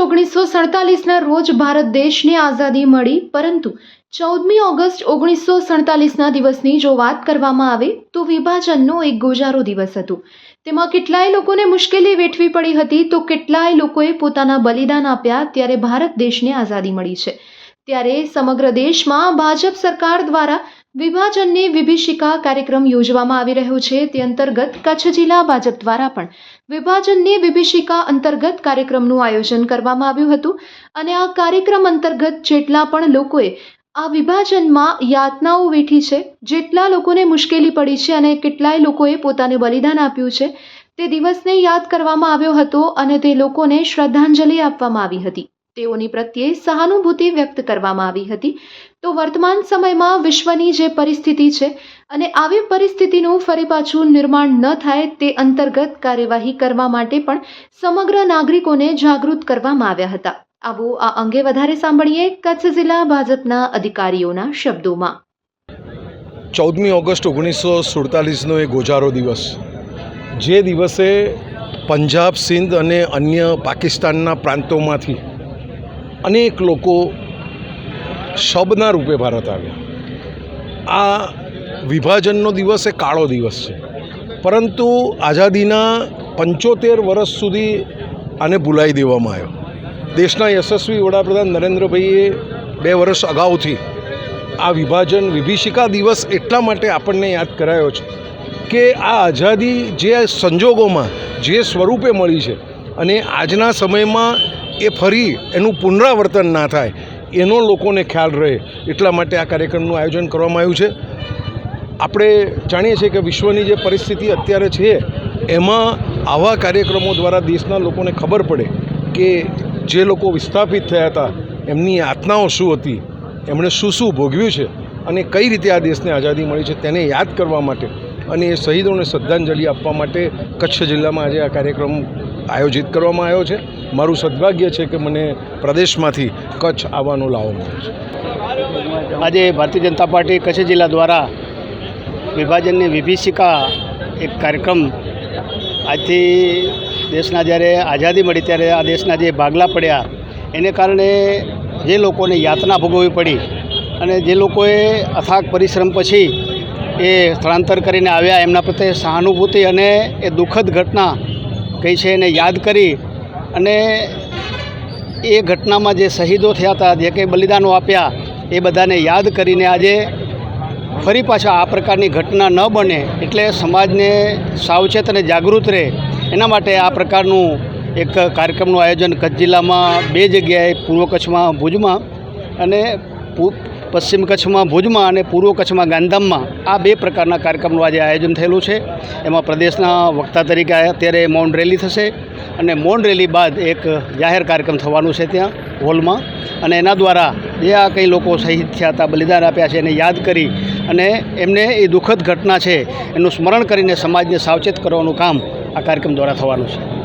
August 1947ના રોજ ભારત દેશને આઝાદી મળી, પરંતુ 14મી ઓગસ્ટ 1947ના દિવસની જો વાત કરવામાં આવે તો વિભાજનનો એક ગોજારો દિવસ હતો। તેમાં કેટલાય લોકોને મુશ્કેલી વેઠવી પડી હતી, તો કેટલાય લોકોએ પોતાના બલિદાન આપ્યા, ત્યારે ભારત દેશને આઝાદી મળી છે। ત્યારે સમગ્ર દેશમાં ભાજપ સરકાર દ્વારા વિભાજનની વિભીષિકા કાર્યક્રમ યોજવામાં આવી રહ્યો છે। તે અંતર્ગત કચ્છ જિલ્લા ભાજપ દ્વારા પણ વિભાજનની વિભીષિકા અંતર્ગત કાર્યક્રમનું આયોજન કરવામાં આવ્યું હતું અને આ કાર્યક્રમ અંતર્ગત જેટલા પણ લોકોએ આ વિભાજનમાં યાતનાઓ વેઠી છે, જેટલા લોકોને મુશ્કેલી પડી છે અને કેટલાય લોકોએ પોતાને બલિદાન આપ્યું છે, તે દિવસને યાદ કરવામાં આવ્યો હતો અને તે લોકોને શ્રદ્ધાંજલિ આપવામાં આવી હતી। તેઓની પ્રત્યે સહાનુભૂતિ વ્યક્ત કરવામાં આવી હતી। તો વર્તમાન સમયમાં વિશ્વની જે પરિસ્થિતિ છે અને આવી પરિસ્થિતિનું ફરી પાછું નિર્માણ ન થાય તે અંતર્ગત કાર્યવાહી કરવા માટે પણ સમગ્ર નાગરિકોને જાગૃત કરવામાં આવ્યા હતા। આવો આ અંગે વધારે સાંભળીએ કચ્છ જિલ્લા ભાજપના અધિકારીઓના શબ્દોમાં। 14મી ઓગસ્ટ 1947નો એ ગોજારો દિવસ, જે દિવસે પંજાબ, સિંધ અને અન્ય પાકિસ્તાનના પ્રાંતોમાંથી અનેક લોકો શબના રૂપે ભારત આવ્યા। આ વિભાજનનો દિવસ એ કાળો દિવસ છે, પરંતુ આઝાદીના 75 વર્ષ સુધી આને ભૂલાવી દેવામાં આવ્યો। દેશના યશસ્વી વડાપ્રધાન નરેન્દ્રભાઈએ 2 વર્ષ અગાઉથી આ વિભાજન વિભીષિકા દિવસ એટલા માટે આપણને યાદ કરાયો છે કે આ આઝાદી જે સંજોગોમાં જે સ્વરૂપે મળી છે અને આજના સમયમાં એ ફરી એનું પુનરાવર્તન ના થાય એનો લોકોને ખ્યાલ રહે, એટલા માટે આ કાર્યક્રમનું આયોજન કરવામાં આવ્યું છે। આપણે જાણીએ છીએ કે વિશ્વની જે પરિસ્થિતિ અત્યારે છે એમાં આવા કાર્યક્રમો દ્વારા દેશના લોકોને ખબર પડે કે જે લોકો વિસ્થાપિત થયા હતા એમની યાતનાઓ શું હતી, એમણે શું શું ભોગવ્યું છે અને કઈ રીતે આ દેશને આઝાદી મળી છે તેને યાદ કરવા માટે અને એ શહીદોને શ્રદ્ધાંજલિ આપવા માટે કચ્છ જિલ્લામાં આજે આ કાર્યક્રમ આયોજિત કરવામાં આવ્યો છે। મારું સદભાગ્ય છે કે મને પ્રદેશમાંથી કચ્છ આવવાનો લાવો મળ્યો છે। આજે ભારતીય જનતા પાર્ટી કચ્છ જિલ્લા દ્વારા વિભાજનની વિભીષિકા એક કાર્યક્રમ આજથી દેશના જ્યારે આઝાદી મળી ત્યારે આ દેશના જે ભાગલા પડ્યા એને કારણે જે લોકોને યાતના ભોગવવી પડી અને જે લોકોએ અથાગ પરિશ્રમ પછી એ સ્થળાંતર કરીને આવ્યા એમના પ્રત્યે સહાનુભૂતિ અને એ દુઃખદ ઘટના કઈ છે એને યાદ કરી અને એ ઘટનામાં જે શહીદો થયા હતા, જે કંઈ બલિદાનો આપ્યા, એ બધાને યાદ કરીને આજે ફરી પાછા આ પ્રકારની ઘટના ન બને એટલે સમાજને સાવચેત અને જાગૃત રહે એના માટે આ પ્રકારનું એક કાર્યક્રમનું આયોજન કચ્છ જિલ્લામાં 2 જગ્યાએ, પૂર્વ કચ્છમાં ભુજમાં અને પશ્ચિમ કચ્છમાં ભુજમાં અને પૂર્વ કચ્છમાં ગાંધીધામમાં આ 2 પ્રકારના કાર્યક્રમનું આજે આયોજન થયેલું છે। એમાં પ્રદેશના વક્તા તરીકે અત્યારે મૌન રેલી થશે અને મૌન રેલી બાદ એક જાહેર કાર્યક્રમ થવાનું છે ત્યાં હોલમાં, અને એના દ્વારા જે આ કંઈ લોકો શહીદ થયા હતા, બલિદાન આપ્યા છે એને યાદ કરી અને એમને એ દુઃખદ ઘટના છે એનું સ્મરણ કરીને સમાજને સાવચેત કરવાનું કામ આ કાર્યક્રમ દ્વારા થવાનું છે।